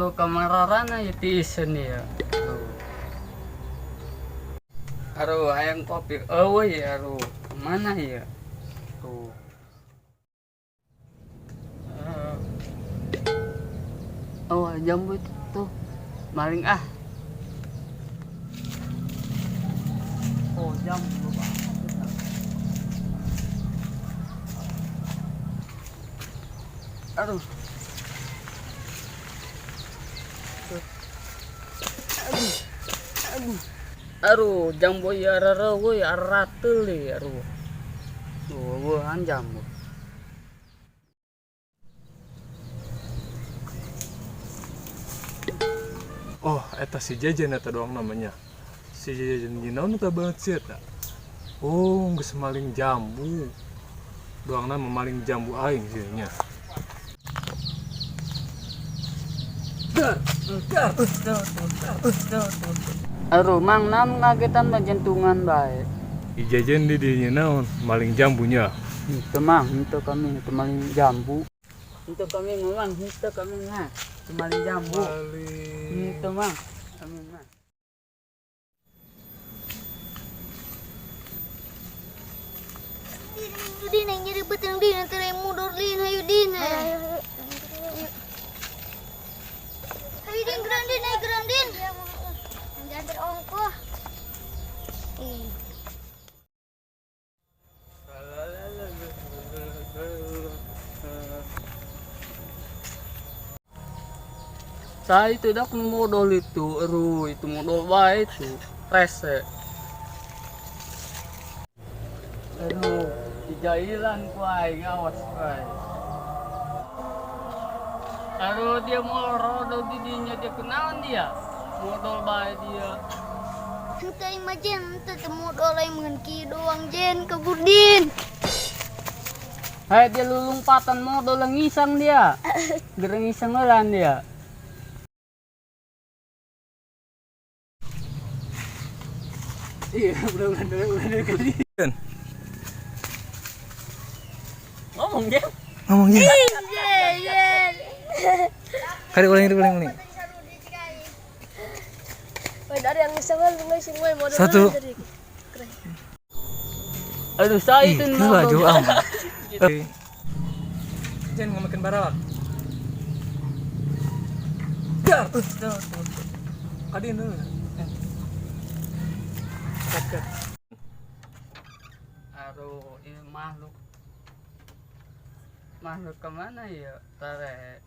aduh kamararana ya tiisen ya. Aduh ayam kopi ya aduh kemana ya tuh. Oh jambu itu tuh maling ah. Oh jambu aduh. Aduh jambu ya rara gue ya ratel ya aduh. Tuh gue jambu. Oh, eta si Jajan eta doang namanya. Si Jajan ginaon eta banget sih eta. Oh, geus maling jambu. Doang nama maling jambu aing sih nya. Aduh mang nam ngagetan mah jantungan baik. Si Jajan di dinya naon? Maling jambunya. Itu mang, itu kami itu maling jambu. Itu kami memang itu kami mah itu maling jambu. Itu mang kami mah. Din yang jadi beteng din antara mundur din hayu din. Hayu din geran din ayo geran din. Jangan berongkoh. Saya itu dak modal itu, aduh itu modal baik itu, rese. Aduh, dijailan kuai, ngawas kuai. Aduh dia mau rodo didinya dia kenalan dia, modal baik dia. Kita imajen, kita modal lain mengenki doang jen kebudin. Hai dia lulumpatan modal ngisang dia, gereng ngisang lan dia. Iya, bener kali. Ngomong dia. Ngomong ya. Iya. Kali ulangi. Dari yang misalnya lu ngasih gue modal. Satu. Aduh saya itu laju modal. amat. Jangan ngemakin barak. Dar. Kadin dulu. Kat. Aduh ini makhluk kemana ya? Tare.